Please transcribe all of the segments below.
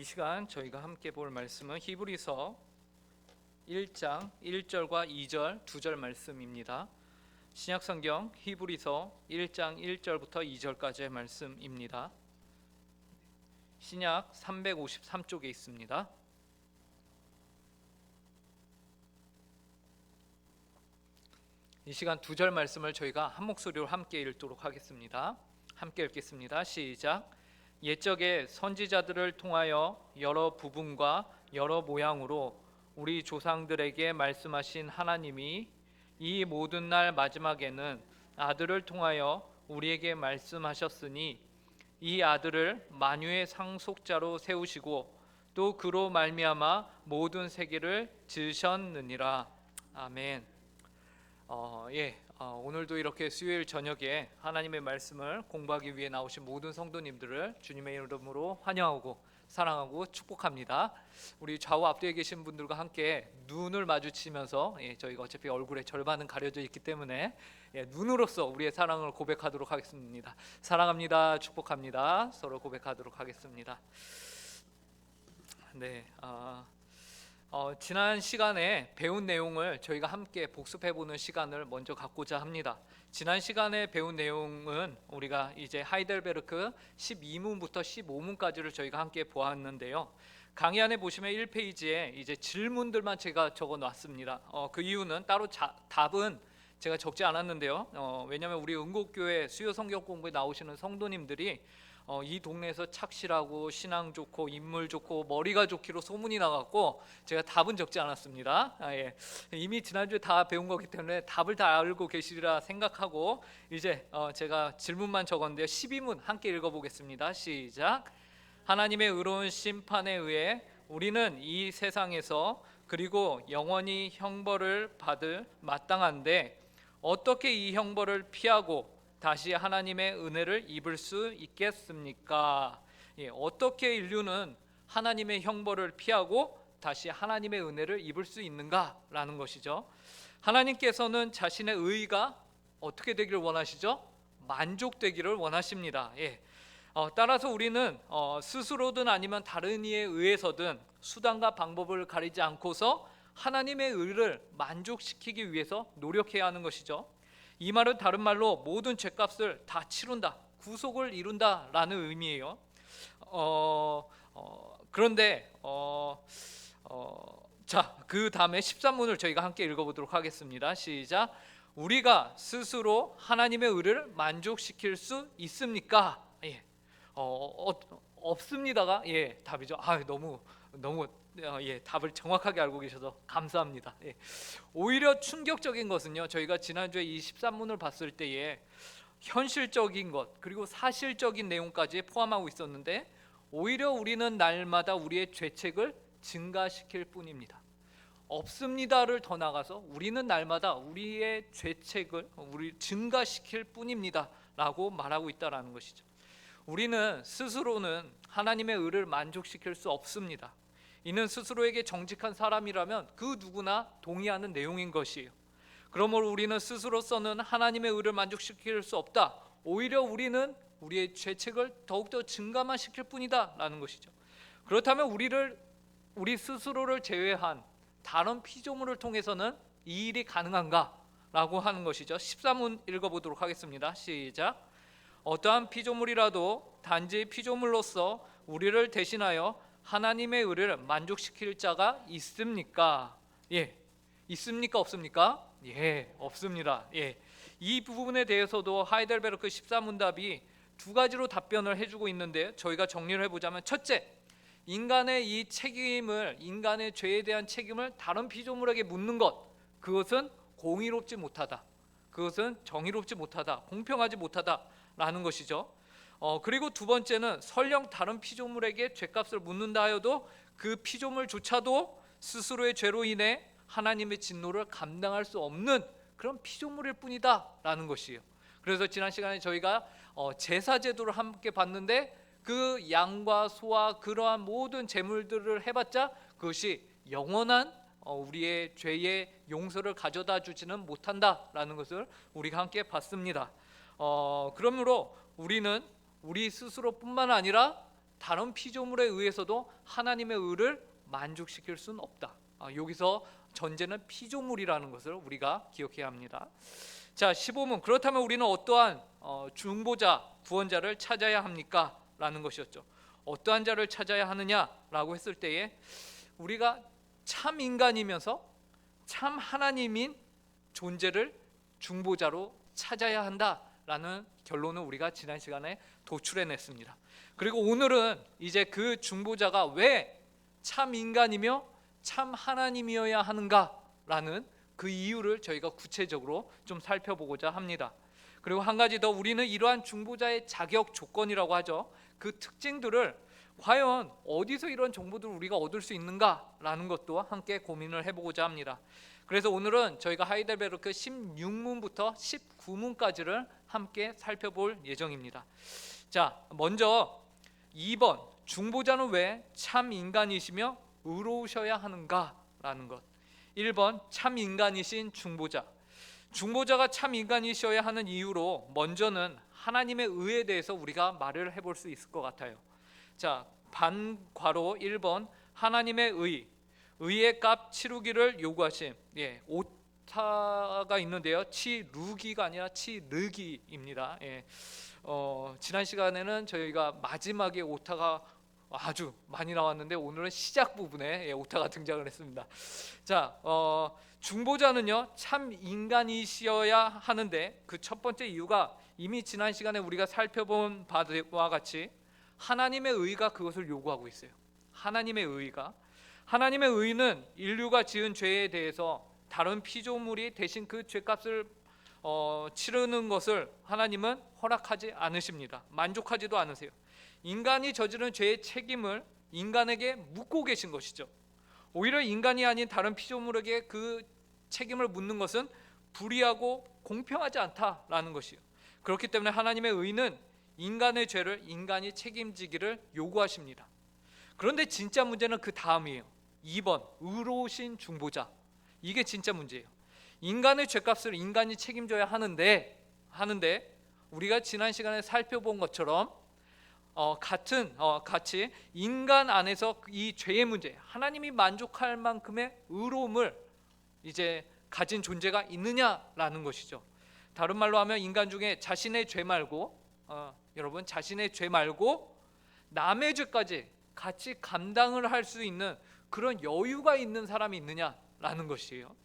이 시간 저희가 함께 볼 말씀은 히브리서 1장 1절과 2절 두 절 말씀입니다. 신약성경 히브리서 1장 1절부터 2절까지의 말씀입니다. 신약 353쪽에 있습니다. 이 시간 두 절 말씀을 저희가 한 목소리로 함께 읽도록 하겠습니다. 함께 읽겠습니다. 시작. 옛적에 선지자들을 통하여 여러 부분과 여러 모양으로 우리 조상들에게 말씀하신 하나님이 이 모든 날 마지막에는 아들을 통하여 우리에게 말씀하셨으니 이 아들을 만유의 상속자로 세우시고 또 그로 말미암아 모든 세계를 지으셨느니라. 아멘. 오늘도 이렇게 수요일 저녁에 하나님의 말씀을 공부하기 위해 나오신 모든 성도님들을 주님의 이름으로 환영하고 사랑하고 축복합니다. 우리 좌우 앞뒤에 계신 분들과 함께 눈을 마주치면서 저희가 어차피 얼굴의 절반은 가려져 있기 때문에 눈으로써 우리의 사랑을 고백하도록 하겠습니다. 사랑합니다. 축복합니다. 서로 고백하도록 하겠습니다. 지난 시간에 배운 내용을 저희가 함께 복습해보는 시간을 먼저 갖고자 합니다. 지난 시간에 배운 내용은 우리가 이제 하이델베르크 12문부터 15문까지를 저희가 함께 보았는데요. 강의 안에 보시면 1페이지에 이제 질문들만 제가 적어 놨습니다. 그 이유는 따로 답은 제가 적지 않았는데요. 왜냐하면 우리 은곡교회 수요 성경 공부에 나오시는 성도님들이 이 동네에서 착실하고 신앙 좋고 인물 좋고 머리가 좋기로 소문이 나갔고 제가 답은 적지 않았습니다. 이미 지난주에 다 배운 거기 때문에 답을 다 알고 계시리라 생각하고 이제 제가 질문만 적었는데요. 12문 함께 읽어보겠습니다. 시작. 하나님의 의로운 심판에 의해 우리는 이 세상에서 그리고 영원히 형벌을 받을 마땅한데 어떻게 이 형벌을 피하고 다시 하나님의 은혜를 입을 수 있겠습니까? 어떻게 인류는 하나님의 형벌을 피하고 다시 하나님의 은혜를 입을 수 있는가라는 것이죠. 하나님께서는 자신의 의가 어떻게 되기를 원하시죠? 만족되기를 원하십니다. 따라서 우리는 스스로든 아니면 다른 이에 의해서든 수단과 방법을 가리지 않고서 하나님의 의를 만족시키기 위해서 노력해야 하는 것이죠. 이 말은 다른 말로 모든 죄값을 다 치룬다, 구속을 이룬다라는 의미예요. 그런데 그 다음에 13문을 저희가 함께 읽어보도록 하겠습니다. 시작. 우리가 스스로 하나님의 의를 만족시킬 수 있습니까? 없습니다가 답이죠. 너무 답을 정확하게 알고 계셔서 감사합니다. 오히려 충격적인 것은요, 저희가 지난주에 이 13문을 봤을 때에 현실적인 것 그리고 사실적인 내용까지 포함하고 있었는데 오히려 우리는 날마다 우리의 죄책을 증가시킬 뿐입니다. 없습니다를 더 나가서 우리는 날마다 우리의 죄책을 증가시킬 뿐입니다 라고 말하고 있다는 것이죠. 우리는 스스로는 하나님의 의를 만족시킬 수 없습니다. 이는 스스로에게 정직한 사람이라면 그 누구나 동의하는 내용인 것이에요. 그러므로 우리는 스스로서는 하나님의 의를 만족시킬 수 없다. 오히려 우리는 우리의 죄책을 더욱더 증가만 시킬 뿐이다 라는 것이죠. 그렇다면 우리 스스로를 제외한 다른 피조물을 통해서는 이 일이 가능한가? 라고 하는 것이죠. 13문 읽어보도록 하겠습니다. 시작. 어떠한 피조물이라도 단지 피조물로서 우리를 대신하여 하나님의 의를 만족시킬 자가 있습니까? 있습니까? 없습니까? 없습니다. 이 부분에 대해서도 하이델베르크 14문답이 두 가지로 답변을 해주고 있는데 저희가 정리를 해보자면, 첫째, 인간의 이 책임을, 인간의 죄에 대한 책임을 다른 피조물에게 묻는 것, 그것은 공의롭지 못하다, 그것은 정의롭지 못하다, 공평하지 못하다라는 것이죠. 그리고 두 번째는 설령 다른 피조물에게 죄값을 묻는다 하여도 그 피조물조차도 스스로의 죄로 인해 하나님의 진노를 감당할 수 없는 그런 피조물일 뿐이다 라는 것이에요. 그래서 지난 시간에 저희가 제사 제도를 함께 봤는데 그 양과 소와 그러한 모든 제물들을 해봤자 그것이 영원한 우리의 죄의 용서를 가져다 주지는 못한다라는 것을 우리가 함께 봤습니다. 그러므로 우리는 우리 스스로뿐만 아니라 다른 피조물에 의해서도 하나님의 의를 만족시킬 수는 없다. 여기서 전제는 피조물이라는 것을 우리가 기억해야 합니다. 자, 15문. 그렇다면 우리는 어떠한 중보자, 구원자를 찾아야 합니까? 라는 것이었죠. 어떠한 자를 찾아야 하느냐라고 했을 때에 우리가 참 인간이면서 참 하나님인 존재를 중보자로 찾아야 한다라는 결론을 우리가 지난 시간에 도출해냈습니다. 그리고 오늘은 이제 그 중보자가 왜 참 인간이며 참 하나님이어야 하는가라는 그 이유를 저희가 구체적으로 좀 살펴보고자 합니다. 그리고 한 가지 더, 우리는 이러한 중보자의 자격 조건이라고 하죠. 그 특징들을 과연 어디서 이런 정보들을 우리가 얻을 수 있는가라는 것도 함께 고민을 해보고자 합니다. 그래서 오늘은 저희가 하이델베르크 16문부터 19문까지를 함께 살펴볼 예정입니다. 자, 먼저 2번, 중보자는 왜 참 인간이시며 의로우셔야 하는가라는 것. 1번, 참 인간이신 중보자. 중보자가 참 인간이셔야 하는 이유로 먼저는 하나님의 의에 대해서 우리가 말을 해볼 수 있을 것 같아요. 자, 반괄호 1번, 하나님의 의의 값 치르기를 요구하심. 오타가 있는데요, 치루기가 아니라 치르기입니다. 지난 시간에는 저희가 마지막에 오타가 아주 많이 나왔는데 오늘은 시작 부분에 오타가 등장을 했습니다. 자, 중보자는요 참 인간이셔야 하는데 그 첫 번째 이유가 이미 지난 시간에 우리가 살펴본 바와 같이 하나님의 의가 그것을 요구하고 있어요. 하나님의 의는 인류가 지은 죄에 대해서 다른 피조물이 대신 그 죄값을 치르는 것을 하나님은 허락하지 않으십니다. 만족하지도 않으세요. 인간이 저지른 죄의 책임을 인간에게 묻고 계신 것이죠. 오히려 인간이 아닌 다른 피조물에게 그 책임을 묻는 것은 불의하고 공평하지 않다라는 것이에요. 그렇기 때문에 하나님의 의는 인간의 죄를 인간이 책임지기를 요구하십니다. 그런데 진짜 문제는 그 다음이에요. 2번, 의로우신 중보자. 이게 진짜 문제예요. 인간의 죄값을 인간이 책임져야 하는데 우리가 지난 시간에 살펴본 것처럼 같이 인간 안에서 이 죄의 문제, 하나님이 만족할 만큼의 의로움을 이제 가진 존재가 있느냐라는 것이죠. 다른 말로 하면 인간 중에 자신의 죄 말고 자신의 죄 말고 남의 죄까지 같이 감당을 할 수 있는 그런 여유가 있는 사람이 있느냐라는 것이에요.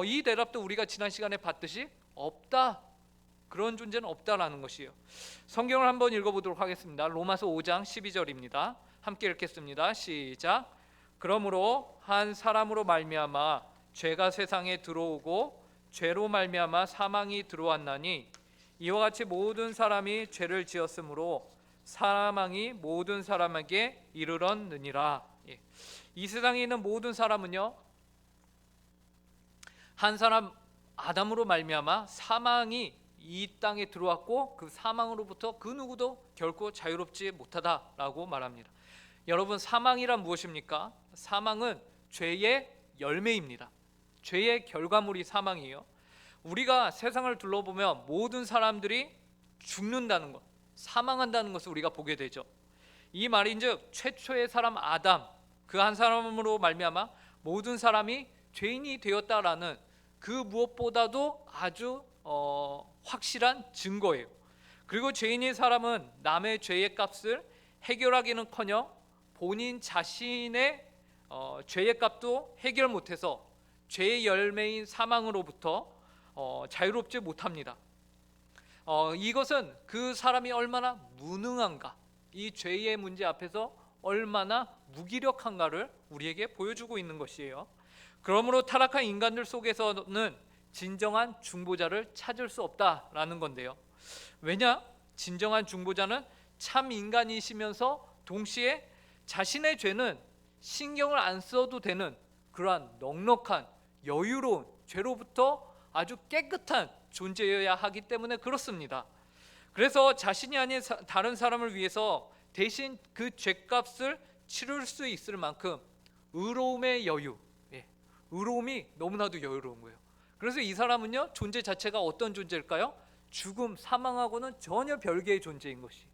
이 대답도 우리가 지난 시간에 봤듯이 없다. 그런 존재는 없다라는 것이에요. 성경을 한번 읽어보도록 하겠습니다. 로마서 5장 12절입니다. 함께 읽겠습니다. 시작. 그러므로 한 사람으로 말미암아 죄가 세상에 들어오고 죄로 말미암아 사망이 들어왔나니 이와 같이 모든 사람이 죄를 지었으므로 사망이 모든 사람에게 이르렀느니라. 이 세상에 있는 모든 사람은요 한 사람 아담으로 말미암아 사망이 이 땅에 들어왔고 그 사망으로부터 그 누구도 결코 자유롭지 못하다라고 말합니다. 여러분, 사망이란 무엇입니까? 사망은 죄의 열매입니다. 죄의 결과물이 사망이에요. 우리가 세상을 둘러보면 모든 사람들이 죽는다는 것, 사망한다는 것을 우리가 보게 되죠. 이 말인즉 최초의 사람 아담, 그 한 사람으로 말미암아 모든 사람이 죄인이 되었다라는 그 무엇보다도 아주 확실한 증거예요. 그리고 죄인인 사람은 남의 죄의 값을 해결하기는커녕 본인 자신의 죄의 값도 해결 못해서 죄의 열매인 사망으로부터 자유롭지 못합니다. 이것은 그 사람이 얼마나 무능한가, 이 죄의 문제 앞에서 얼마나 무기력한가를 우리에게 보여주고 있는 것이에요. 그러므로 타락한 인간들 속에서는 진정한 중보자를 찾을 수 없다라는 건데요. 왜냐? 진정한 중보자는 참 인간이시면서 동시에 자신의 죄는 신경을 안 써도 되는 그러한 넉넉한 여유로운 죄로부터 아주 깨끗한 존재여야 하기 때문에 그렇습니다. 그래서 자신이 아닌 다른 사람을 위해서 대신 그 죄값을 치를 수 있을 만큼 의로움의 여유, 의로움이 너무나도 여유로운 거예요. 그래서 이 사람은요 존재 자체가 어떤 존재일까요? 죽음, 사망하고는 전혀 별개의 존재인 것이.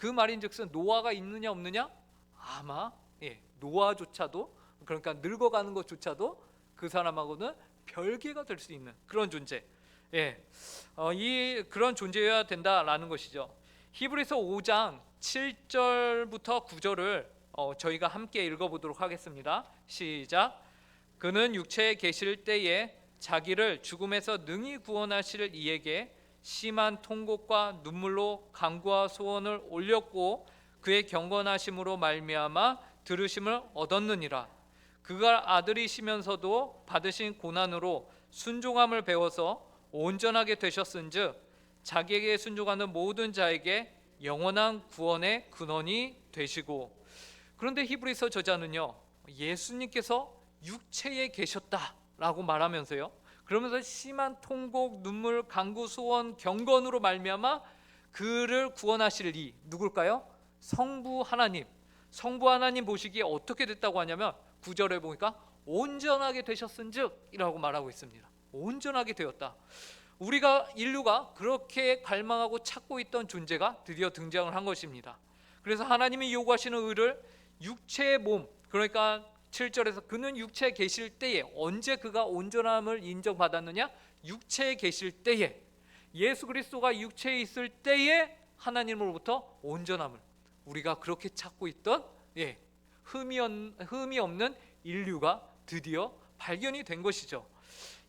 그 말인즉슨 노아가 있느냐 없느냐? 아마 노아조차도, 그러니까 늙어가는 것조차도 그 사람하고는 별개가 될 수 있는 그런 존재, 그런 존재여야 된다라는 것이죠. 히브리서 5장 7절부터 9절을 저희가 함께 읽어보도록 하겠습니다. 시작. 그는 육체에 계실 때에 자기를 죽음에서 능히 구원하실 이에게 심한 통곡과 눈물로 간구와 소원을 올렸고 그의 경건하심으로 말미암아 들으심을 얻었느니라. 그가 아들이시면서도 받으신 고난으로 순종함을 배워서 온전하게 되셨은즉 자기에게 순종하는 모든 자에게 영원한 구원의 근원이 되시고. 그런데 히브리서 저자는요, 예수님께서 육체에 계셨다라고 말하면서요, 그러면서 심한 통곡, 눈물, 간구, 소원, 경건으로 말미암아 그를 구원하실 이 누굴까요? 성부 하나님. 성부 하나님 보시기에 어떻게 됐다고 하냐면 9절에 보니까 온전하게 되셨은즉이라고 말하고 있습니다. 온전하게 되었다. 우리가 인류가 그렇게 갈망하고 찾고 있던 존재가 드디어 등장을 한 것입니다. 그래서 하나님이 요구하시는 의를 육체의 몸, 그러니까 7절에서 그는 육체에 계실 때에, 언제 그가 온전함을 인정받았느냐? 육체에 계실 때에, 예수 그리스도가 육체에 있을 때에 하나님으로부터 온전함을, 우리가 그렇게 찾고 있던 흠이 없는 인류가 드디어 발견이 된 것이죠.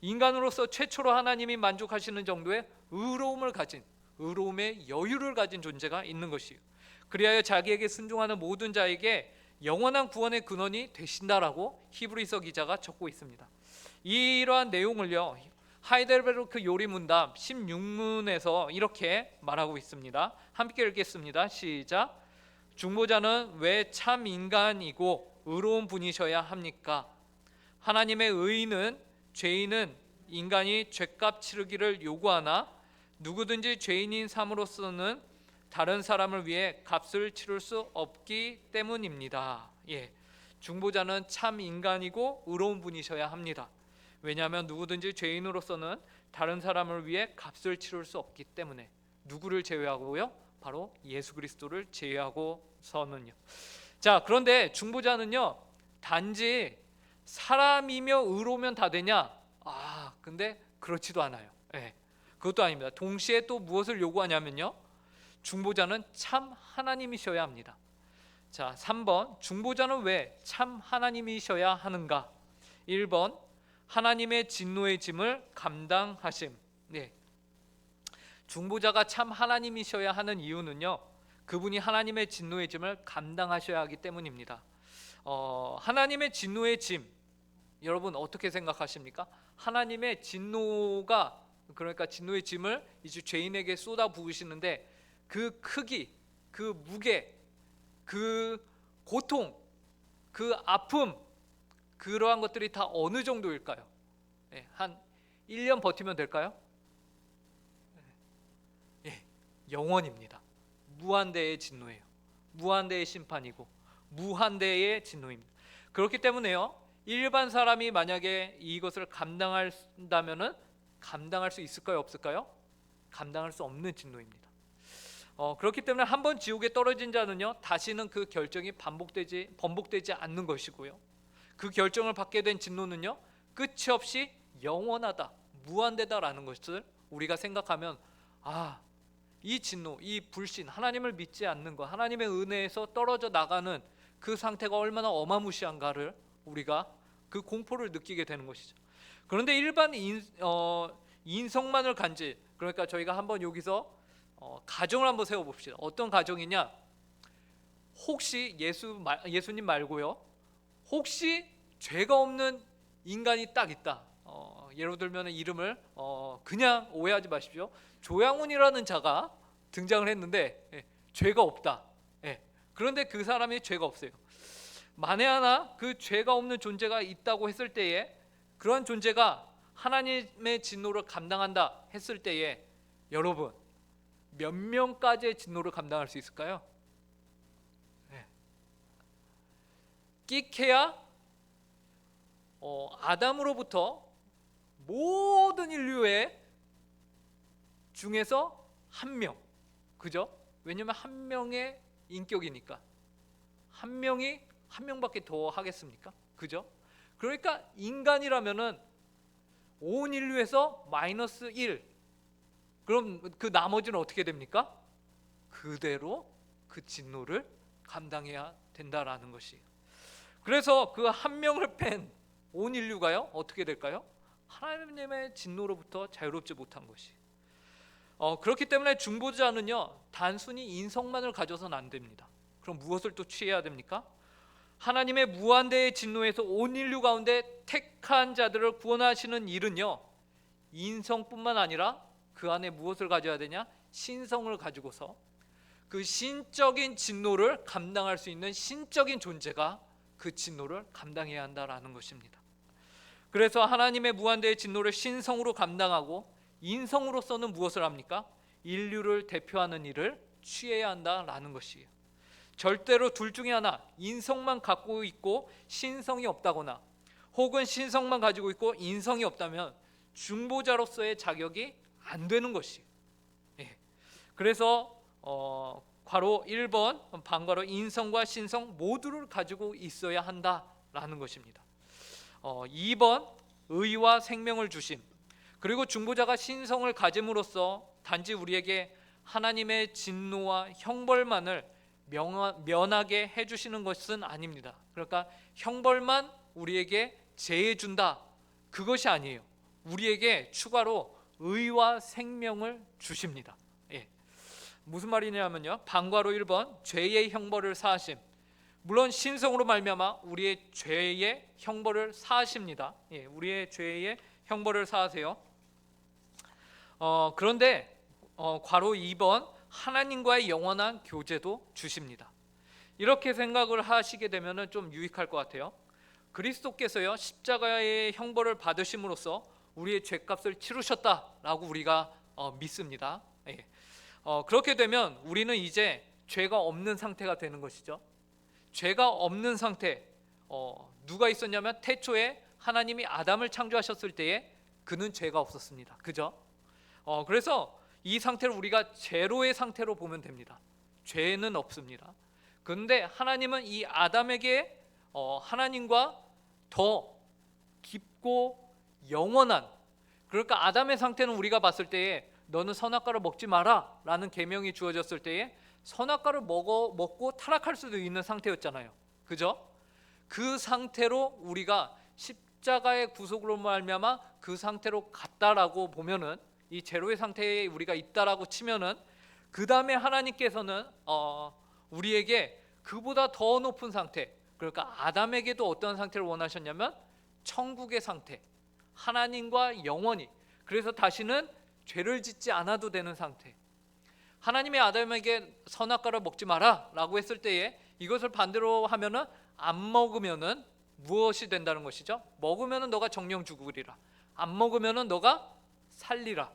인간으로서 최초로 하나님이 만족하시는 정도의 의로움을 가진, 의로움의 여유를 가진 존재가 있는 것이에요. 그리하여 자기에게 순종하는 모든 자에게 영원한 구원의 근원이 되신다라고 히브리서 기자가 적고 있습니다. 이러한 내용을요, 하이델베르크 요리문답 16문에서 이렇게 말하고 있습니다. 함께 읽겠습니다. 시작. 중보자는 왜 참 인간이고 의로운 분이셔야 합니까? 하나님의 의는 죄인은 인간이 죄값 치르기를 요구하나 누구든지 죄인인 삶으로서는 다른 사람을 위해 값을 치를 수 없기 때문입니다. 중보자는 참 인간이고 의로운 분이셔야 합니다. 왜냐하면 누구든지 죄인으로서는 다른 사람을 위해 값을 치를 수 없기 때문에. 누구를 제외하고요? 바로 예수 그리스도를 제외하고서는요. 자, 그런데 중보자는요, 단지 사람이며 의로우면 다 되냐? 근데 그렇지도 않아요. 그것도 아닙니다. 동시에 또 무엇을 요구하냐면요, 중보자는 참 하나님이셔야 합니다. 자, 3번, 중보자는 왜 참 하나님이셔야 하는가? 1번, 하나님의 진노의 짐을 감당하심. 중보자가 참 하나님이셔야 하는 이유는요, 그분이 하나님의 진노의 짐을 감당하셔야 하기 때문입니다. 하나님의 진노의 짐, 여러분 어떻게 생각하십니까? 하나님의 진노가, 그러니까 진노의 짐을 이제 죄인에게 쏟아 부으시는데 그 크기, 그 무게, 그 고통, 그 아픔, 그러한 것들이 다 어느 정도일까요? 한 1년 버티면 될까요? 영원입니다. 무한대의 진노예요. 무한대의 심판이고 무한대의 진노입니다. 그렇기 때문에요, 일반 사람이 만약에 이것을 감당한다면은 감당할 수 있을까요, 없을까요? 감당할 수 없는 진노입니다. 그렇기 때문에 한번 지옥에 떨어진 자는요, 다시는 그 결정이 번복되지 않는 것이고요, 그 결정을 받게 된 진노는요, 끝이 없이 영원하다, 무한대다라는 것을 우리가 생각하면, 이 진노, 이 불신, 하나님을 믿지 않는 것, 하나님의 은혜에서 떨어져 나가는 그 상태가 얼마나 어마무시한가를 우리가 그 공포를 느끼게 되는 것이죠. 그런데 일반 인성만을 간지, 그러니까 저희가 한번 여기서 가정을 한번 세워봅시다. 어떤 가정이냐? 혹시 예수님 말고요, 혹시 죄가 없는 인간이 딱 있다. 예를 들면 이름을 그냥 오해하지 마십시오. 조양훈이라는 자가 등장을 했는데 죄가 없다. 그런데 그 사람이 죄가 없어요. 만에 하나 그 죄가 없는 존재가 있다고 했을 때에, 그러한 존재가 하나님의 진노를 감당한다 했을 때에, 여러분 몇 명까지의 진노를 감당할 수 있을까요? 끼케야 아담으로부터 모든 인류의 중에서 한 명, 그죠? 왜냐하면 한 명의 인격이니까. 한 명이 한 명밖에 더 하겠습니까? 그죠? 그러니까 인간이라면은 온 인류에서 마이너스 1. 그럼 그 나머지는 어떻게 됩니까? 그대로 그 진노를 감당해야 된다라는 것이. 그래서 그 한 명을 뺀 온 인류가요 어떻게 될까요? 하나님의 진노로부터 자유롭지 못한 것이. 그렇기 때문에 중보자는요 단순히 인성만을 가져서는 안 됩니다. 그럼 무엇을 또 취해야 됩니까? 하나님의 무한대의 진노에서 온 인류 가운데 택한 자들을 구원하시는 일은요 인성뿐만 아니라 그 안에 무엇을 가져야 되냐? 신성을 가지고서 그 신적인 진노를 감당할 수 있는 신적인 존재가 그 진노를 감당해야 한다라는 것입니다. 그래서 하나님의 무한대의 진노를 신성으로 감당하고 인성으로서는 무엇을 합니까? 인류를 대표하는 일을 취해야 한다라는 것이에요. 절대로 둘 중에 하나, 인성만 갖고 있고 신성이 없다거나 혹은 신성만 가지고 있고 인성이 없다면 중보자로서의 자격이 안 되는 것이에요. 그래서 괄호 1번 반괄호 인성과 신성 모두를 가지고 있어야 한다라는 것입니다. 2번 의와 생명을 주심. 그리고 중보자가 신성을 가짐으로써 단지 우리에게 하나님의 진노와 형벌만을 면하게 해주시는 것은 아닙니다. 그러니까 형벌만 우리에게 제해 준다 그것이 아니에요. 우리에게 추가로 의와 생명을 주십니다. 무슨 말이냐면요 반괄호 1번 죄의 형벌을 사하심. 물론 신성으로 말미암아 우리의 죄의 형벌을 사하십니다. 우리의 죄의 형벌을 사하세요. 그런데 괄호 2번 하나님과의 영원한 교제도 주십니다. 이렇게 생각을 하시게 되면 좀 유익할 것 같아요. 그리스도께서요 십자가의 형벌을 받으심으로써 우리의 죄값을 치르셨다라고 우리가 믿습니다. 그렇게 되면 우리는 이제 죄가 없는 상태가 되는 것이죠. 죄가 없는 상태. 누가 있었냐면 태초에 하나님이 아담을 창조하셨을 때에 그는 죄가 없었습니다. 그죠? 그래서 이 상태를 우리가 제로의 상태로 보면 됩니다. 죄는 없습니다. 그런데 하나님은 이 아담에게 하나님과 더 깊고 영원한, 그러니까 아담의 상태는 우리가 봤을 때에 너는 선악과를 먹지 마라 라는 계명이 주어졌을 때에 선악과를 먹고 타락할 수도 있는 상태였잖아요. 그죠? 그 상태로 우리가 십자가의 구속으로 말미암아 그 상태로 갔다라고 보면은, 이 제로의 상태에 우리가 있다라고 치면은, 그 다음에 하나님께서는 우리에게 그보다 더 높은 상태, 그러니까 아담에게도 어떤 상태를 원하셨냐면 천국의 상태, 하나님과 영원히, 그래서 다시는 죄를 짓지 않아도 되는 상태. 하나님의 아담에게 선악과를 먹지 마라 라고 했을 때에 이것을 반대로 하면은 안 먹으면은 무엇이 된다는 것이죠? 먹으면은 너가 정령 죽으리라, 안 먹으면은 너가 살리라.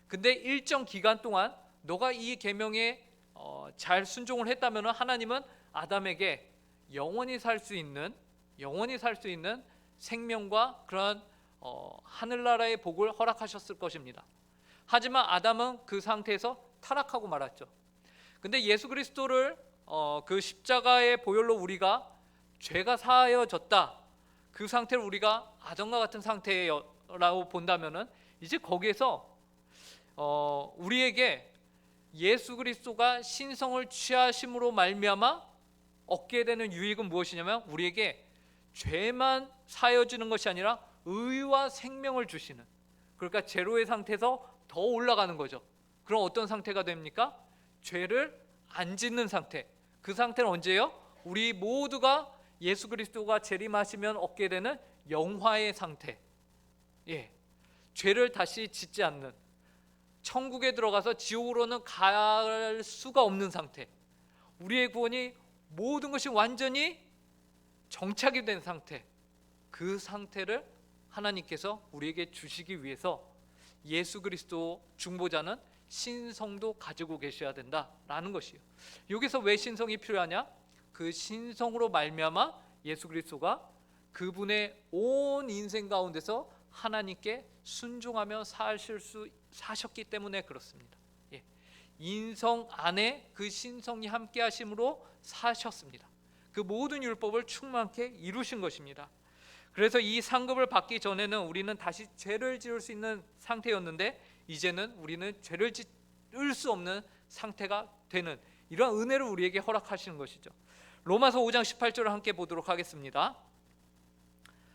근데 일정 기간 동안 너가 이 계명에 잘 순종을 했다면은 하나님은 아담에게 영원히 살 수 있는 생명과 그러한 하늘나라의 복을 허락하셨을 것입니다. 하지만 아담은 그 상태에서 타락하고 말았죠. 근데 예수 그리스도를 그 십자가의 보혈로 우리가 죄가 사하여졌다, 그 상태를 우리가 아담과 같은 상태라고 본다면은 이제 거기에서 우리에게 예수 그리스도가 신성을 취하심으로 말미암아 얻게 되는 유익은 무엇이냐면 우리에게 죄만 사여지는 것이 아니라 의와 생명을 주시는, 그러니까 제로의 상태에서 더 올라가는 거죠. 그럼 어떤 상태가 됩니까? 죄를 안 짓는 상태. 그 상태는 언제예요? 우리 모두가 예수 그리스도가 재림하시면 얻게 되는 영화의 상태. 죄를 다시 짓지 않는, 천국에 들어가서 지옥으로는 갈 수가 없는 상태. 우리의 구원이 모든 것이 완전히 정착이 된 상태. 그 상태를 하나님께서 우리에게 주시기 위해서 예수 그리스도 중보자는 신성도 가지고 계셔야 된다라는 것이에요. 여기서 왜 신성이 필요하냐? 그 신성으로 말미암아 예수 그리스도가 그분의 온 인생 가운데서 하나님께 순종하며 사셨기 때문에 그렇습니다. 인성 안에 그 신성이 함께 하심으로 사셨습니다. 그 모든 율법을 충만케 이루신 것입니다. 그래서 이 상급을 받기 전에는 우리는 다시 죄를 지을 수 있는 상태였는데 이제는 우리는 죄를 지을 수 없는 상태가 되는 이러한 은혜를 우리에게 허락하시는 것이죠. 로마서 5장 18절을 함께 보도록 하겠습니다.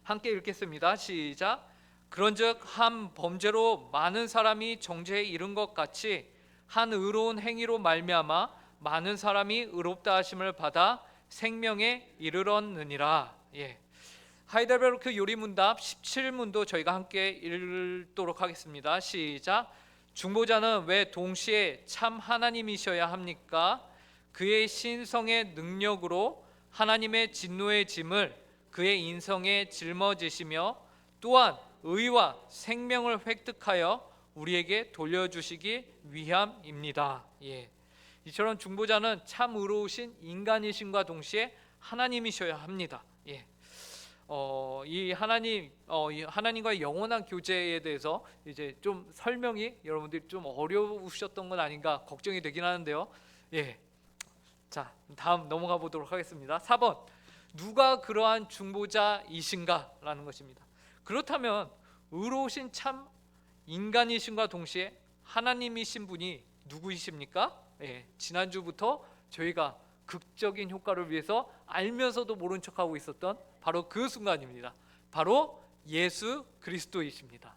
함께 읽겠습니다. 시작. 그런즉 한 범죄로 많은 사람이 정죄에 이른 것 같이 한 의로운 행위로 말미암아 많은 사람이 의롭다 하심을 받아 생명에 이르렀느니라. 하이델베르크 요리문답 17문도 저희가 함께 읽도록 하겠습니다. 시작. 중보자는 왜 동시에 참 하나님이셔야 합니까? 그의 신성의 능력으로 하나님의 진노의 짐을 그의 인성에 짊어지시며 또한 의와 생명을 획득하여 우리에게 돌려주시기 위함입니다. 이처럼 중보자는 참 의로우신 인간이심과 동시에 하나님이셔야 합니다. 이 하나님과의 영원한 교제에 대해서 이제 좀 설명이 여러분들이 좀 어려우셨던 건 아닌가 걱정이 되긴 하는데요. 자, 다음 넘어가 보도록 하겠습니다. 4번. 누가 그러한 중보자이신가? 라는 것입니다. 그렇다면 의로우신 참 인간이신과 동시에 하나님이신 분이 누구이십니까? 지난주부터 저희가 극적인 효과를 위해서 알면서도 모른 척하고 있었던 바로 그 순간입니다. 바로 예수 그리스도이십니다.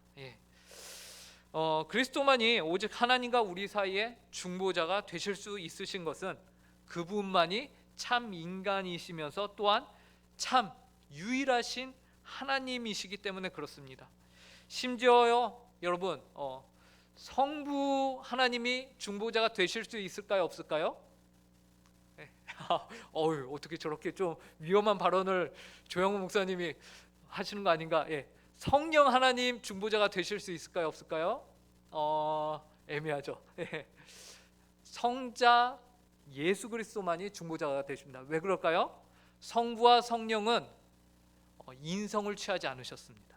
그리스도만이 오직 하나님과 우리 사이에 중보자가 되실 수 있으신 것은 그분만이 참 인간이시면서 또한 참 유일하신 하나님이시기 때문에 그렇습니다. 심지어요, 여러분, 성부 하나님이 중보자가 되실 수 있을까요, 없을까요? 어떻게 저렇게 좀 위험한 발언을 조영호 목사님이 하시는 거 아닌가? 성령 하나님 중보자가 되실 수 있을까요, 없을까요? 애매하죠. 성자 예수 그리스도만이 중보자가 되십니다. 왜 그럴까요? 성부와 성령은 인성을 취하지 않으셨습니다.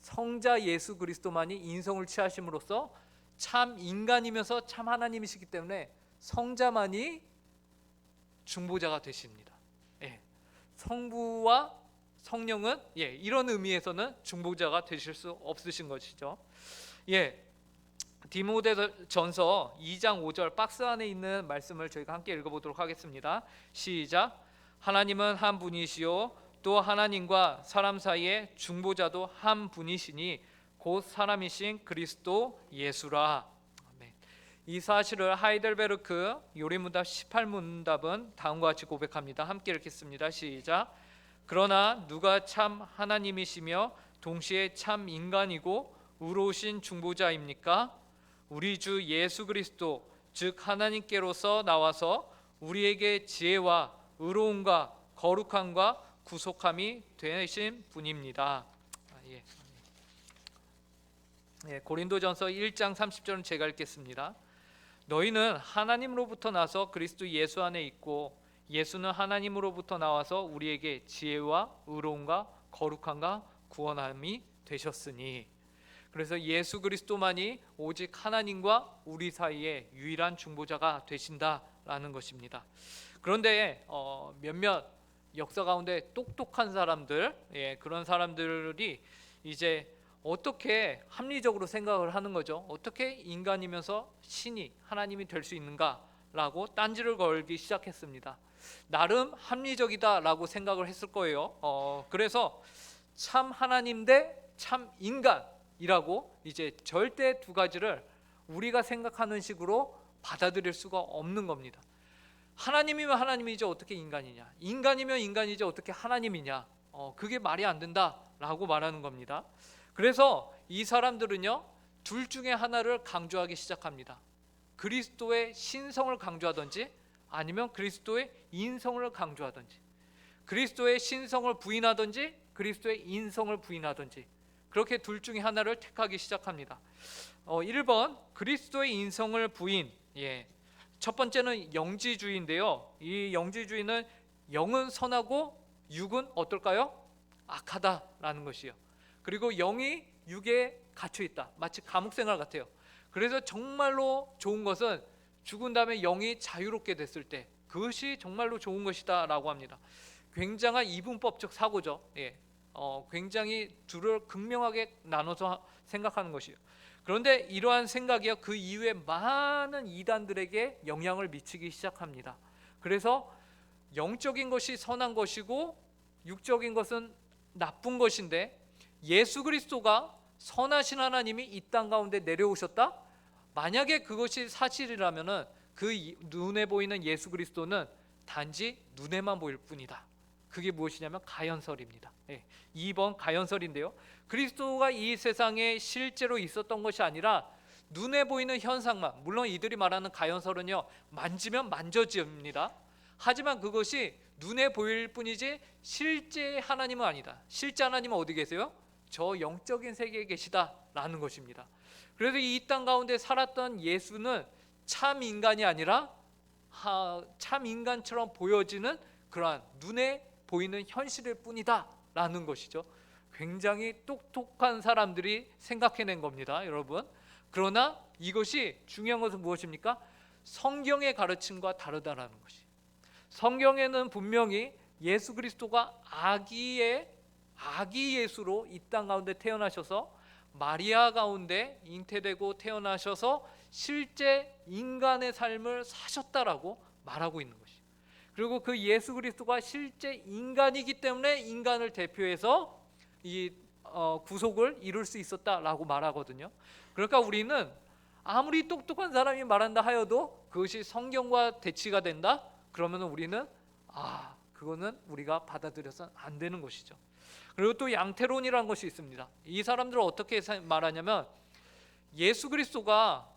성자 예수 그리스도만이 인성을 취하심으로써 참 인간이면서 참 하나님이시기 때문에 성자만이 중보자가 되십니다. 성부와 성령은 이런 의미에서는 중보자가 되실 수 없으신 것이죠. 디모데전서 2장 5절 박스 안에 있는 말씀을 저희가 함께 읽어보도록 하겠습니다. 시작. 하나님은 한 분이시요 또 하나님과 사람 사이에 중보자도 한 분이시니 곧 사람이신 그리스도 예수라. 이 사실을 하이델베르크 요리문답 18문답은 다음과 같이 고백합니다. 함께 읽겠습니다. 시작. 그러나 누가 참 하나님이시며 동시에 참 인간이고 의로우신 중보자입니까? 우리 주 예수 그리스도 즉 하나님께로서 나와서 우리에게 지혜와 의로움과 거룩함과 구속함이 되신 분입니다. 고린도전서 1장 30절은 제가 읽겠습니다. 너희는 하나님으로부터 나서 그리스도 예수 안에 있고 예수는 하나님으로부터 나와서 우리에게 지혜와 의로움과 거룩함과 구원함이 되셨으니. 그래서 예수 그리스도만이 오직 하나님과 우리 사이에 유일한 중보자가 되신다라는 것입니다. 그런데 몇몇 역사 가운데 똑똑한 사람들, 그런 사람들이 이제 어떻게 합리적으로 생각을 하는 거죠. 어떻게 인간이면서 신이 하나님이 될 수 있는가라고 딴지를 걸기 시작했습니다. 나름 합리적이다라고 생각을 했을 거예요. 그래서 참 하나님 대 참 인간이라고 이제 절대 두 가지를 우리가 생각하는 식으로 받아들일 수가 없는 겁니다. 하나님이면 하나님이지 어떻게 인간이냐, 인간이면 인간이지 어떻게 하나님이냐, 그게 말이 안 된다라고 말하는 겁니다. 그래서 이 사람들은요, 둘 중에 하나를 강조하기 시작합니다. 그리스도의 신성을 강조하든지 아니면 그리스도의 인성을 강조하든지, 그리스도의 신성을 부인하든지 그리스도의 인성을 부인하든지, 그렇게 둘 중에 하나를 택하기 시작합니다. 1번 그리스도의 인성을 부인. 첫 번째는 영지주의인데요. 이 영지주의는 영은 선하고 육은 어떨까요? 악하다라는 것이요. 그리고 영이 육에 갇혀 있다. 마치 감옥 생활 같아요. 그래서 정말로 좋은 것은 죽은 다음에 영이 자유롭게 됐을 때 그것이 정말로 좋은 것이다라고 합니다. 굉장한 이분법적 사고죠. 예. 굉장히 둘을 극명하게 나눠서 생각하는 것이에요. 그런데 이러한 생각이요, 그 이후에 많은 이단들에게 영향을 미치기 시작합니다. 그래서 영적인 것이 선한 것이고 육적인 것은 나쁜 것인데, 예수 그리스도가 선하신 하나님이 이 땅 가운데 내려오셨다? 만약에 그것이 사실이라면은 그 눈에 보이는 예수 그리스도는 단지 눈에만 보일 뿐이다. 그게 무엇이냐면 가연설입니다. 2번 가연설인데요, 그리스도가 이 세상에 실제로 있었던 것이 아니라 눈에 보이는 현상만, 물론 이들이 말하는 가연설은요, 만지면 만져집니다. 하지만 그것이 눈에 보일 뿐이지 실제 하나님은 아니다. 실제 하나님은 어디 계세요? 저 영적인 세계에 계시다라는 것입니다. 그래서 이 땅 가운데 살았던 예수는 참 인간이 아니라 참 인간처럼 보여지는 그러한 눈에 보이는 현실일 뿐이다 라는 것이죠. 굉장히 똑똑한 사람들이 생각해낸 겁니다, 여러분. 그러나 이것이 중요한 것은 무엇입니까? 성경의 가르침과 다르다라는 것이. 성경에는 분명히 예수 그리스도가 아기 예수로 이 땅 가운데 태어나셔서 마리아 가운데 잉태되고 태어나셔서 실제 인간의 삶을 사셨다라고 말하고 있는 것이. 그리고 그 예수 그리스도가 실제 인간이기 때문에 인간을 대표해서 이 구속을 이룰 수 있었다라고 말하거든요. 그러니까 우리는 아무리 똑똑한 사람이 말한다 하여도 그것이 성경과 대치가 된다? 그러면 우리는 그거는 우리가 받아들여서는 안 되는 것이죠. 그리고 또 양태론이라는 것이 있습니다. 이 사람들은 어떻게 말하냐면 예수 그리스도가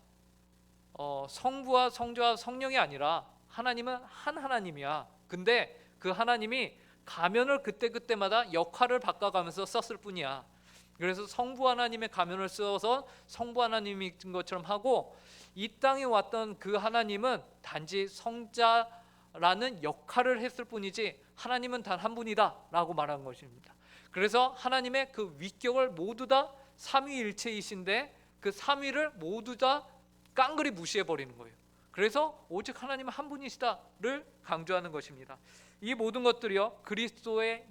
성부와 성자와 성령이 아니라 하나님은 한 하나님이야. 근데 그 하나님이 가면을 그때그때마다 역할을 바꿔가면서 썼을 뿐이야. 그래서 성부 하나님의 가면을 써서 성부 하나님인 것처럼 하고, 이 땅에 왔던 그 하나님은 단지 성자라는 역할을 했을 뿐이지 하나님은 단 한 분이다 라고 말한 것입니다. 그래서 하나님의 그 위격을 모두 다 삼위일체이신데 그 삼위를 모두 다 깡그리 무시해버리는 거예요. 그래서 오직 하나님은 한 분이시다를 강조하는 것입니다. 이 모든 것들이요, 그리스도의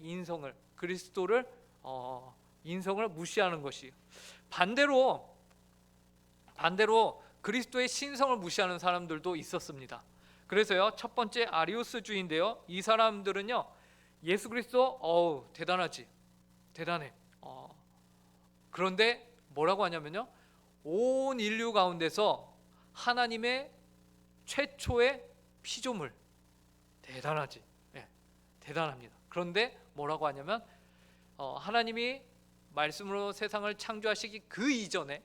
그리스도를 인성을 무시하는 것이에요. 반대로 그리스도의 신성을 무시하는 사람들도 있었습니다. 그래서요, 첫 번째 아리우스주의인데요, 이 사람들은요, 예수 그리스도 대단해. 그런데 뭐라고 하냐면요, 온 인류 가운데서 하나님의 최초의 피조물, 대단하지. 대단합니다. 그런데 뭐라고 하냐면 하나님이 말씀으로 세상을 창조하시기 그 이전에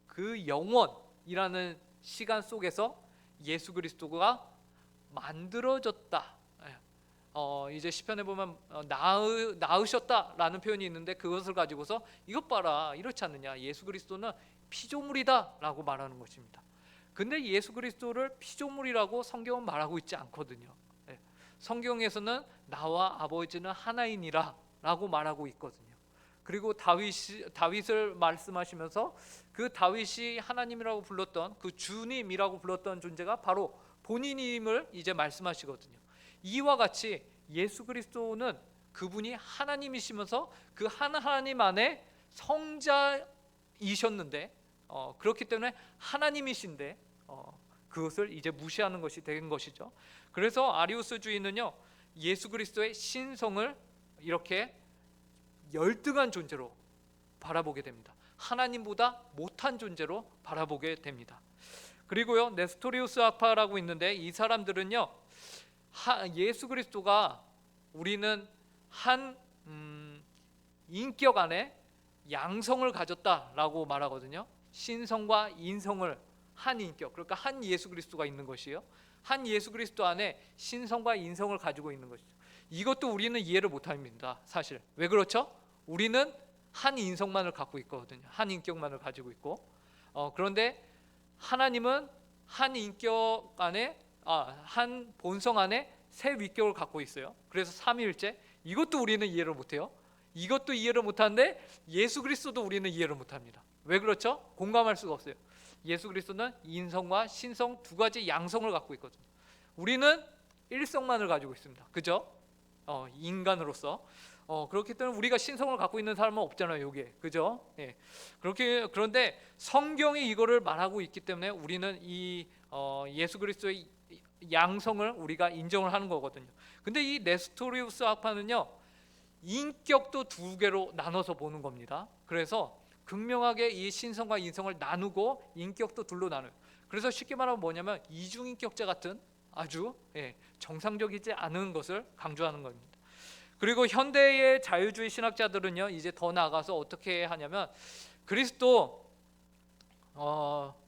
그 영원이라는 시간 속에서 예수 그리스도가 만들어졌다. 이제 시편에 보면 낳으셨다라는 표현이 있는데, 그것을 가지고서 이것 봐라, 이렇지 않느냐, 예수 그리스도는 피조물이다라고 말하는 것입니다. 근데 예수 그리스도를 피조물이라고 성경은 말하고 있지 않거든요. 성경에서는 나와 아버지는 하나이니라 라고 말하고 있거든요. 그리고 다윗을 말씀하시면서 그 다윗이 하나님이라고 불렀던, 그 주님이라고 불렀던 존재가 바로 본인임을 이제 말씀하시거든요. 이와 같이 예수 그리스도는 그분이 하나님이시면서 그 하나님 안에 성자이셨는데, 그렇기 때문에 하나님이신데 그것을 이제 무시하는 것이 된 것이죠. 그래서 아리우스주의는요, 예수 그리스도의 신성을 이렇게 열등한 존재로 바라보게 됩니다. 하나님보다 못한 존재로 바라보게 됩니다. 그리고요, 네스토리우스 학파라고 있는데, 이 사람들은요, 예수 그리스도가 우리는 한 인격 안에 양성을 가졌다라고 말하거든요. 신성과 인성을 한 인격, 그러니까 한 예수 그리스도가 있는 것이에요. 한 예수 그리스도 안에 신성과 인성을 가지고 있는 것이죠. 이것도 우리는 이해를 못합니다, 사실. 왜 그렇죠? 우리는 한 인성만을 갖고 있거든요. 한 인격만을 가지고 있고, 그런데 하나님은 한 인격 안에 한 본성 안에 세 위격을 갖고 있어요. 그래서 삼위일체. 이것도 우리는 이해를 못해요. 이것도 이해를 못하는데 예수 그리스도도 우리는 이해를 못합니다. 왜 그렇죠? 공감할 수가 없어요. 예수 그리스도는 인성과 신성 두 가지 양성을 갖고 있거든요. 우리는 일성만을 가지고 있습니다. 그죠? 인간으로서 그렇기 때문에 우리가 신성을 갖고 있는 사람은 없잖아요, 여기에. 그죠? 예. 그런데 성경이 이거를 말하고 있기 때문에 우리는 이 예수 그리스도의 양성을 우리가 인정을 하는 거거든요. 근데 이 네스토리우스 학파는요, 인격도 두 개로 나눠서 보는 겁니다. 그래서 극명하게 이 신성과 인성을 나누고 인격도 둘로 나눠요. 그래서 쉽게 말하면 뭐냐면 이중인격자 같은 아주 정상적이지 않은 것을 강조하는 겁니다. 그리고 현대의 자유주의 신학자들은요, 이제 더 나아가서 어떻게 하냐면 그리스도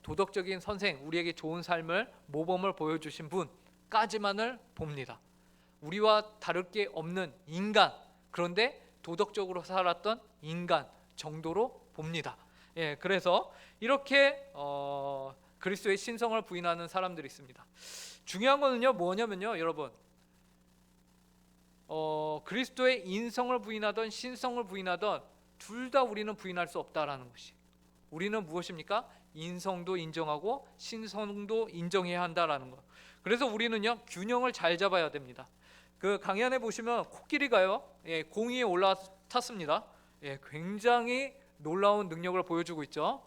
도덕적인 선생, 우리에게 좋은 삶을 모범을 보여주신 분까지만을 봅니다. 우리와 다를 게 없는 인간, 그런데 도덕적으로 살았던 인간 정도로 봅니다. 그래서 이렇게 그리스도의 신성을 부인하는 사람들이 있습니다. 중요한 거는요, 뭐냐면요, 여러분, 그리스도의 인성을 부인하던 신성을 부인하던 둘 다 우리는 부인할 수 없다라는 것이, 우리는 무엇입니까? 인성도 인정하고 신성도 인정해야 한다라는 것. 그래서 우리는요, 균형을 잘 잡아야 됩니다. 그 강연에 보시면 코끼리가요, 공위에 올라탔습니다. 굉장히 놀라운 능력을 보여주고 있죠.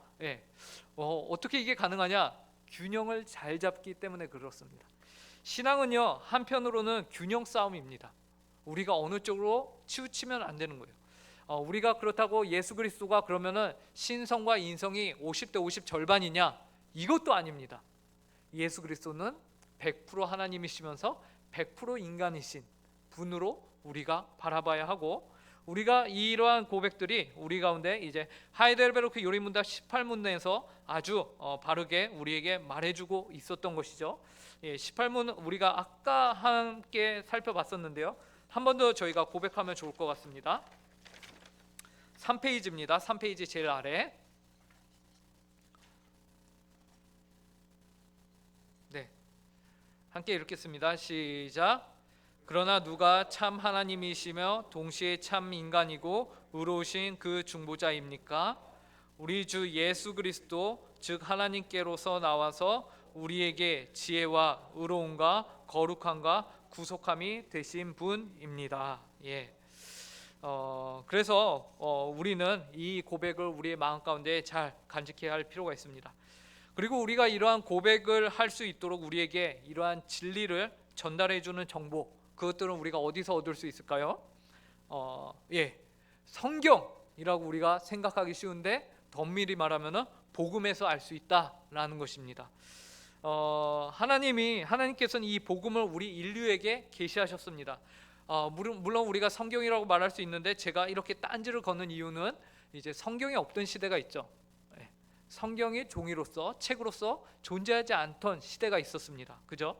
어떻게 이게 가능하냐? 균형을 잘 잡기 때문에 그렇습니다. 신앙은요, 한편으로는 균형 싸움입니다. 우리가 어느 쪽으로 치우치면 안 되는 거예요. 우리가 그렇다고 예수 그리스도가 그러면은 신성과 인성이 50대 50 절반이냐? 이것도 아닙니다. 예수 그리스도는 100% 하나님이시면서 100% 인간이신 분으로 우리가 바라봐야 하고, 우리가 이러한 고백들이 우리 가운데 이제 하이델베르크 요리문답 18문에서 아주 바르게 우리에게 말해주고 있었던 것이죠. 18문 우리가 아까 함께 살펴봤었는데요, 한 번 더 저희가 고백하면 좋을 것 같습니다. 3페이지입니다. 3페이지 제일 아래. 함께 읽겠습니다. 시작. 그러나 누가 참 하나님이시며 동시에 참 인간이고 의로우신 그 중보자입니까? 우리 주 예수 그리스도 즉 하나님께로서 나와서 우리에게 지혜와 의로움과 거룩함과 구속함이 되신 분입니다. 그래서 우리는 이 고백을 우리의 마음 가운데 잘 간직해야 할 필요가 있습니다. 그리고 우리가 이러한 고백을 할 수 있도록 우리에게 이러한 진리를 전달해 주는 정보, 그것들은 우리가 어디서 얻을 수 있을까요? 성경이라고 우리가 생각하기 쉬운데 더 엄밀히 말하면은 복음에서 알 수 있다라는 것입니다. 하나님께서는 이 복음을 우리 인류에게 계시하셨습니다. 물론 우리가 성경이라고 말할 수 있는데, 제가 이렇게 딴지를 걷는 이유는 이제 성경이 없던 시대가 있죠. 성경이 종이로서, 책으로서 존재하지 않던 시대가 있었습니다. 그죠?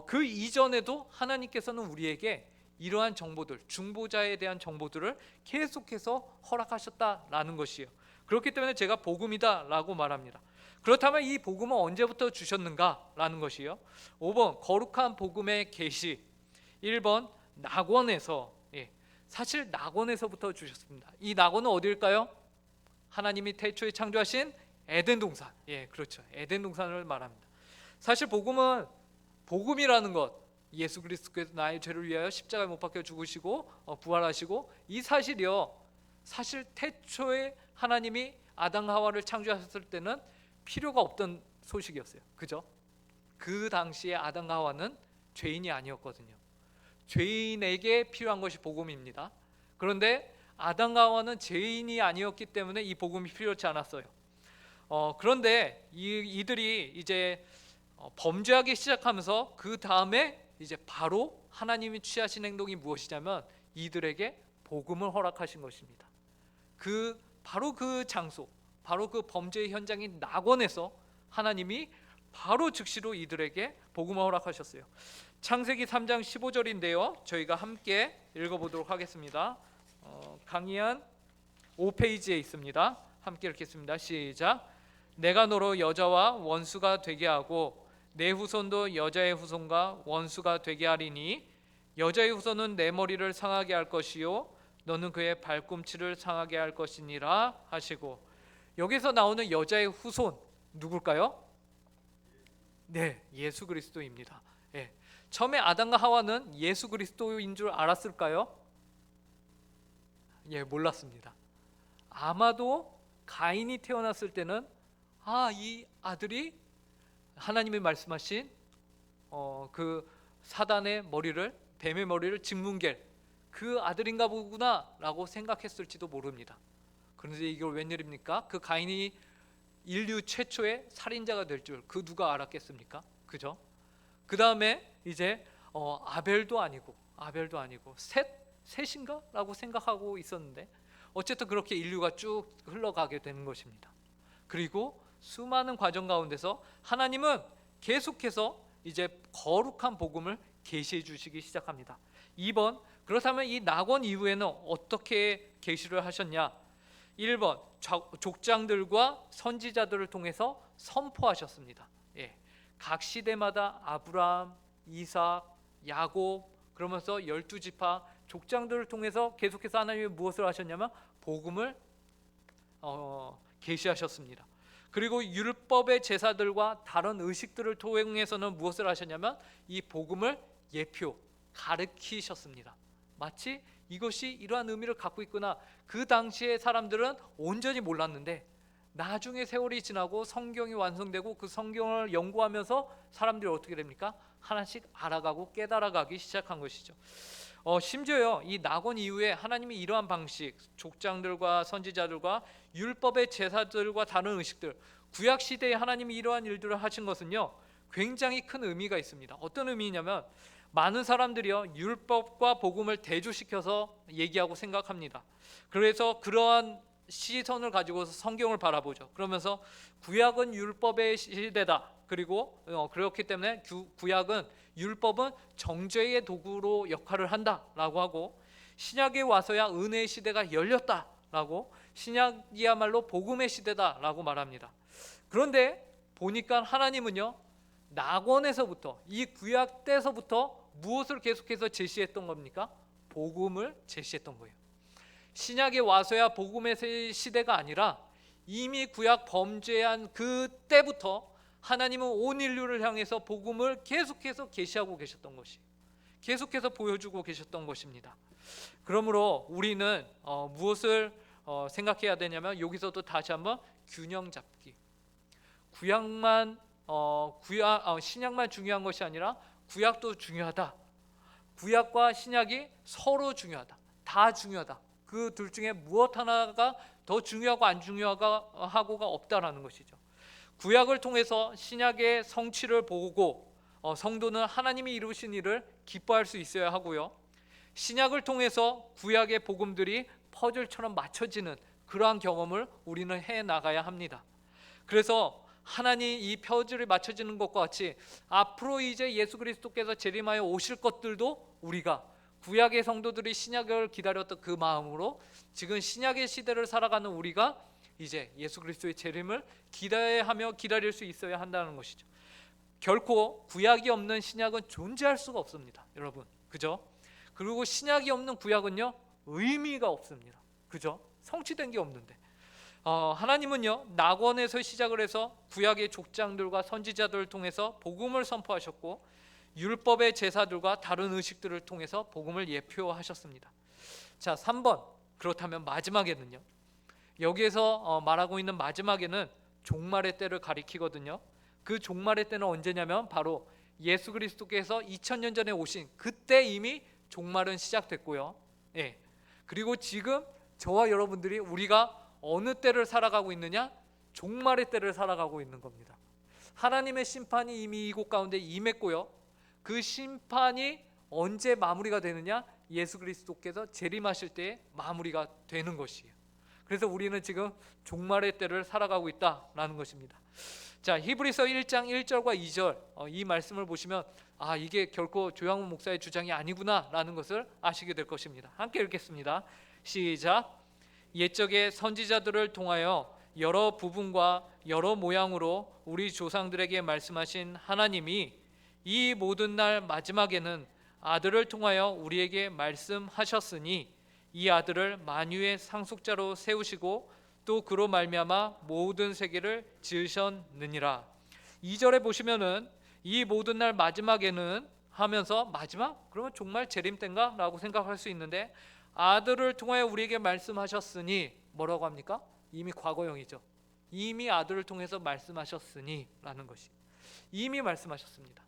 그 이전에도 하나님께서는 우리에게 이러한 정보들, 중보자에 대한 정보들을 계속해서 허락하셨다라는 것이에요. 그렇기 때문에 제가 복음이다라고 말합니다. 그렇다면 이 복음은 언제부터 주셨는가라는 것이요. 5번 거룩한 복음의 계시, 1번 낙원에서, 사실 낙원에서부터 주셨습니다. 이 낙원은 어디일까요? 하나님이 태초에 창조하신 에덴 동산, 그렇죠. 에덴 동산을 말합니다. 사실 복음이라는 것, 예수 그리스도께서 나의 죄를 위하여 십자가에 못 박혀 죽으시고 부활하시고, 이 사실이요, 사실 태초에 하나님이 아담 하와를 창조하셨을 때는 필요가 없던 소식이었어요. 그죠? 그 당시에 아담 하와는 죄인이 아니었거든요. 죄인에게 필요한 것이 복음입니다. 그런데 아담 하와는 죄인이 아니었기 때문에 이 복음이 필요치 않았어요. 그런데 이들이 이제 범죄하기 시작하면서 그 다음에 이제 바로 하나님이 취하신 행동이 무엇이냐면 이들에게 복음을 허락하신 것입니다. 바로 그 장소, 바로 그 범죄의 현장인 낙원에서 하나님이 바로 즉시로 이들에게 복음을 허락하셨어요. 창세기 3장 15절인데요, 저희가 함께 읽어보도록 하겠습니다. 강의한 5페이지에 있습니다. 함께 읽겠습니다. 시작. 내가 너로 여자와 원수가 되게 하고 내 후손도 여자의 후손과 원수가 되게 하리니 여자의 후손은 내 머리를 상하게 할 것이요 너는 그의 발꿈치를 상하게 할 것이니라 하시고, 여기서 나오는 여자의 후손, 누굴까요? 네, 예수 그리스도입니다. 예. 처음에 아담과 하와는 예수 그리스도인 줄 알았을까요? 예, 몰랐습니다. 아마도 가인이 태어났을 때는 이 아들이 하나님이 말씀하신 그 사단의 머리를, 뱀의 머리를 직문갤 그 아들인가 보구나라고 생각했을지도 모릅니다. 그런데 이걸 웬일입니까? 그 가인이 인류 최초의 살인자가 될 줄 그 누가 알았겠습니까? 그죠? 그 다음에 이제 아벨도 아니고 셋인가? 라고 생각하고 있었는데 어쨌든 그렇게 인류가 쭉 흘러가게 되는 것입니다. 그리고 수많은 과정 가운데서 하나님은 계속해서 이제 거룩한 복음을 계시해 주시기 시작합니다. 2번, 그렇다면 이 낙원 이후에는 어떻게 계시를 하셨냐? 1번, 족장들과 선지자들을 통해서 선포하셨습니다. 예, 각 시대마다 아브라함, 이삭, 야곱 그러면서 12지파 족장들을 통해서 계속해서 하나님이 무엇을 하셨냐면 복음을 계시하셨습니다. 그리고 율법의 제사들과 다른 의식들을 통해서는 무엇을 하셨냐면 이 복음을 가르치셨습니다. 마치 이것이 이러한 의미를 갖고 있구나. 그 당시의 사람들은 온전히 몰랐는데 나중에 세월이 지나고 성경이 완성되고 그 성경을 연구하면서 사람들이 어떻게 됩니까? 하나씩 알아가고 깨달아가기 시작한 것이죠. 심지어요, 이 낙원 이후에 하나님이 이러한 방식, 족장들과 선지자들과 율법의 제사들과 다른 의식들, 구약 시대에 하나님이 이러한 일들을 하신 것은요 굉장히 큰 의미가 있습니다. 어떤 의미냐면 많은 사람들이요 율법과 복음을 대조시켜서 얘기하고 생각합니다. 그래서 그러한 시선을 가지고서 성경을 바라보죠. 그러면서 구약은 율법의 시대다. 그리고 그렇기 때문에 구약은 율법은 정죄의 도구로 역할을 한다라고 하고, 신약에 와서야 은혜의 시대가 열렸다라고, 신약이야말로 복음의 시대다라고 말합니다. 그런데 보니까 하나님은요 낙원에서부터 이 구약 때서부터 무엇을 계속해서 제시했던 겁니까? 복음을 제시했던 거예요. 신약에 와서야 복음의 시대가 아니라 이미 구약 범죄한 그때부터 하나님은 온 인류를 향해서 복음을 계속해서 계시하고 계셨던 것이, 계속해서 보여주고 계셨던 것입니다. 그러므로 우리는 무엇을 생각해야 되냐면 여기서도 다시 한번 균형 잡기. 신약만 중요한 것이 아니라 구약도 중요하다. 구약과 신약이 서로 중요하다. 다 중요하다. 그 둘 중에 무엇 하나가 더 중요하고 안 중요하고가 없다라는 것이죠. 구약을 통해서 신약의 성취를 보고 성도는 하나님이 이루신 일을 기뻐할 수 있어야 하고요. 신약을 통해서 구약의 복음들이 퍼즐처럼 맞춰지는 그러한 경험을 우리는 해 나가야 합니다. 그래서 하나님 이 퍼즐이 맞춰지는 것과 같이 앞으로 이제 예수 그리스도께서 재림하여 오실 것들도 우리가 구약의 성도들이 신약을 기다렸던 그 마음으로 지금 신약의 시대를 살아가는 우리가 이제 예수 그리스도의 재림을 기대하며 기다릴 수 있어야 한다는 것이죠. 결코 구약이 없는 신약은 존재할 수가 없습니다, 여러분. 그죠? 그리고 신약이 없는 구약은요 의미가 없습니다. 그죠? 성취된 게 없는데 하나님은요 낙원에서 시작을 해서 구약의 족장들과 선지자들을 통해서 복음을 선포하셨고 율법의 제사들과 다른 의식들을 통해서 복음을 예표하셨습니다. 자, 3번. 그렇다면 마지막에는요, 여기에서 말하고 있는 마지막에는 종말의 때를 가리키거든요. 그 종말의 때는 언제냐면 바로 예수 그리스도께서 2000년 전에 오신 그때 이미 종말은 시작됐고요. 예. 그리고 지금 저와 여러분들이 우리가 어느 때를 살아가고 있느냐? 종말의 때를 살아가고 있는 겁니다. 하나님의 심판이 이미 이곳 가운데 임했고요. 그 심판이 언제 마무리가 되느냐? 예수 그리스도께서 재림하실 때에 마무리가 되는 것이에요. 그래서 우리는 지금 종말의 때를 살아가고 있다라는 것입니다. 자, 히브리서 1장 1절과 2절 이 말씀을 보시면 이게 결코 조양훈 목사의 주장이 아니구나라는 것을 아시게 될 것입니다. 함께 읽겠습니다. 시작. 옛적의 선지자들을 통하여 여러 부분과 여러 모양으로 우리 조상들에게 말씀하신 하나님이 이 모든 날 마지막에는 아들을 통하여 우리에게 말씀하셨으니 이 아들을 만유의 상속자로 세우시고 또 그로 말미암아 모든 세계를 지으셨느니라. 2절에 보시면은 이 모든 날 마지막에는 하면서 마지막? 그러면 정말 재림 때인가? 라고 생각할 수 있는데 아들을 통하여 우리에게 말씀하셨으니 뭐라고 합니까? 이미 과거형이죠. 이미 아들을 통해서 말씀하셨으니 라는 것이 이미 말씀하셨습니다.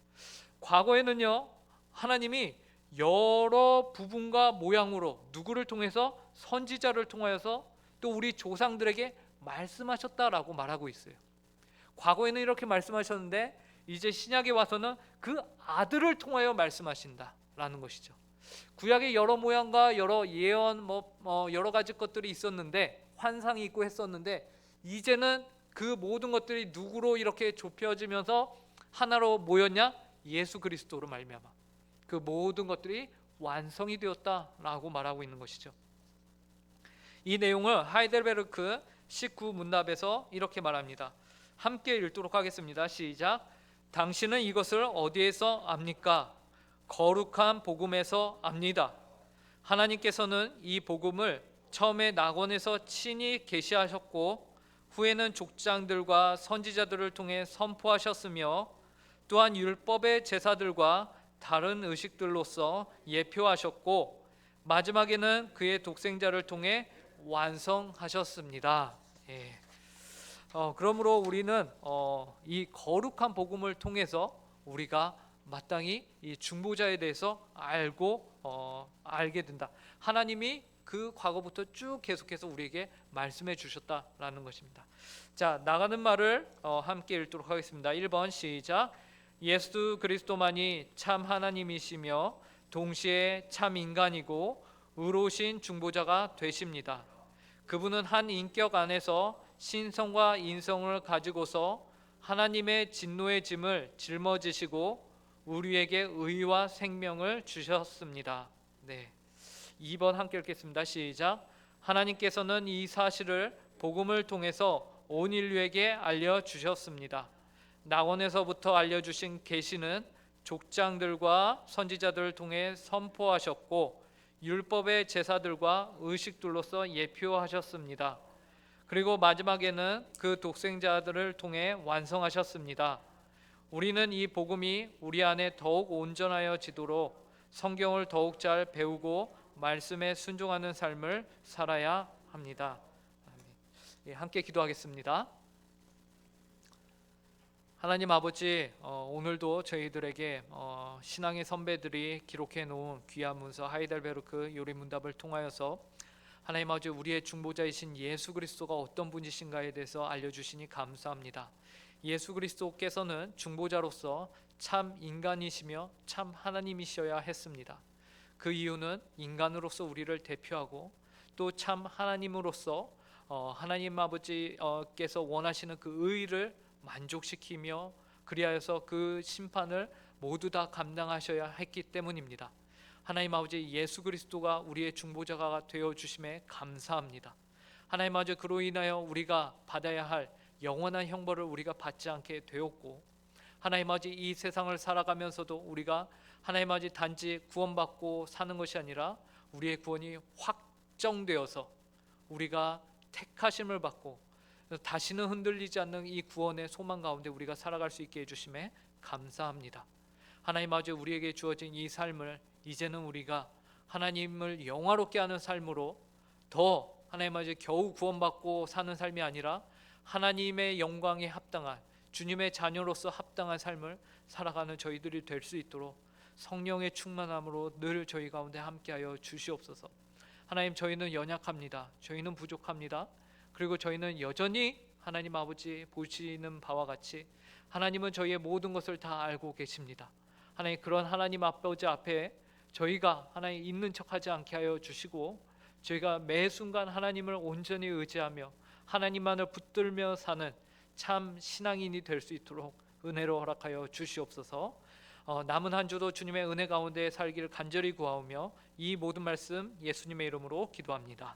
과거에는요 하나님이 여러 부분과 모양으로 누구를 통해서 선지자를 통하여서 또 우리 조상들에게 말씀하셨다라고 말하고 있어요. 과거에는 이렇게 말씀하셨는데 이제 신약에 와서는 그 아들을 통하여 말씀하신다라는 것이죠. 구약에 여러 모양과 여러 예언 여러 가지 것들이 있었는데 환상이 있고 했었는데 이제는 그 모든 것들이 누구로 이렇게 좁혀지면서 하나로 모였냐? 예수 그리스도로 말미암아 그 모든 것들이 완성이 되었다라고 말하고 있는 것이죠. 이 내용을 하이델베르크 19문답에서 이렇게 말합니다. 함께 읽도록 하겠습니다. 시작. 당신은 이것을 어디에서 압니까? 거룩한 복음에서 압니다. 하나님께서는 이 복음을 처음에 낙원에서 친히 계시하셨고 후에는 족장들과 선지자들을 통해 선포하셨으며 또한 율법의 제사들과 다른 의식들로서 예표하셨고 마지막에는 그의 독생자를 통해 완성하셨습니다. 예. 그러므로 우리는 이 거룩한 복음을 통해서 우리가 마땅히 이 중보자에 대해서 알게 된다. 하나님이 그 과거부터 쭉 계속해서 우리에게 말씀해 주셨다라는 것입니다. 자, 나가는 말을 함께 읽도록 하겠습니다. 1번 시작. 예수 그리스도만이 참 하나님이시며 동시에 참 인간이고 의로우신 중보자가 되십니다. 그분은 한 인격 안에서 신성과 인성을 가지고서 하나님의 진노의 짐을 짊어지시고 우리에게 의와 생명을 주셨습니다. 네. 2번 함께 읽겠습니다. 시작. 하나님께서는 이 사실을 복음을 통해서 온 인류에게 알려주셨습니다. 낙원에서부터 알려주신 계시는 족장들과 선지자들을 통해 선포하셨고 율법의 제사들과 의식들로서 예표하셨습니다. 그리고 마지막에는 그 독생자들을 통해 완성하셨습니다. 우리는 이 복음이 우리 안에 더욱 온전하여지도록 성경을 더욱 잘 배우고 말씀에 순종하는 삶을 살아야 합니다. 예, 함께 기도하겠습니다. 하나님 아버지, 오늘도 저희들에게 신앙의 선배들이 기록해 놓은 귀한 문서 하이델베르크 요리문답을 통하여서 하나님 아버지 우리의 중보자이신 예수 그리스도가 어떤 분이신가에 대해서 알려주시니 감사합니다. 예수 그리스도께서는 중보자로서 참 인간이시며 참 하나님이셔야 했습니다. 그 이유는 인간으로서 우리를 대표하고 또 참 하나님으로서 하나님 아버지께서 원하시는 그 의를 만족시키며 그리하여서 그 심판을 모두 다 감당하셔야 했기 때문입니다. 하나님 아버지 예수 그리스도가 우리의 중보자가 되어 주심에 감사합니다. 하나님 아버지 그로 인하여 우리가 받아야 할 영원한 형벌을 우리가 받지 않게 되었고 하나님 아버지 이 세상을 살아가면서도 우리가 하나님 아버지 단지 구원받고 사는 것이 아니라 우리의 구원이 확정되어서 우리가 택하심을 받고 다시는 흔들리지 않는 이 구원의 소망 가운데 우리가 살아갈 수 있게 해주심에 감사합니다. 하나님 아버지 우리에게 주어진 이 삶을 이제는 우리가 하나님을 영화롭게 하는 삶으로 더 하나님 아버지 겨우 구원받고 사는 삶이 아니라 하나님의 영광에 합당한 주님의 자녀로서 합당한 삶을 살아가는 저희들이 될 수 있도록 성령의 충만함으로 늘 저희 가운데 함께하여 주시옵소서. 하나님 저희는 연약합니다. 저희는 부족합니다. 그리고 저희는 여전히 하나님 아버지 보시는 바와 같이 하나님은 저희의 모든 것을 다 알고 계십니다. 하나님 그런 하나님 아버지 앞에 저희가 하나님 있는 척하지 않게 하여 주시고 저희가 매 순간 하나님을 온전히 의지하며 하나님만을 붙들며 사는 참 신앙인이 될 수 있도록 은혜로 허락하여 주시옵소서. 남은 한 주도 주님의 은혜 가운데 살기를 간절히 구하오며 이 모든 말씀 예수님의 이름으로 기도합니다.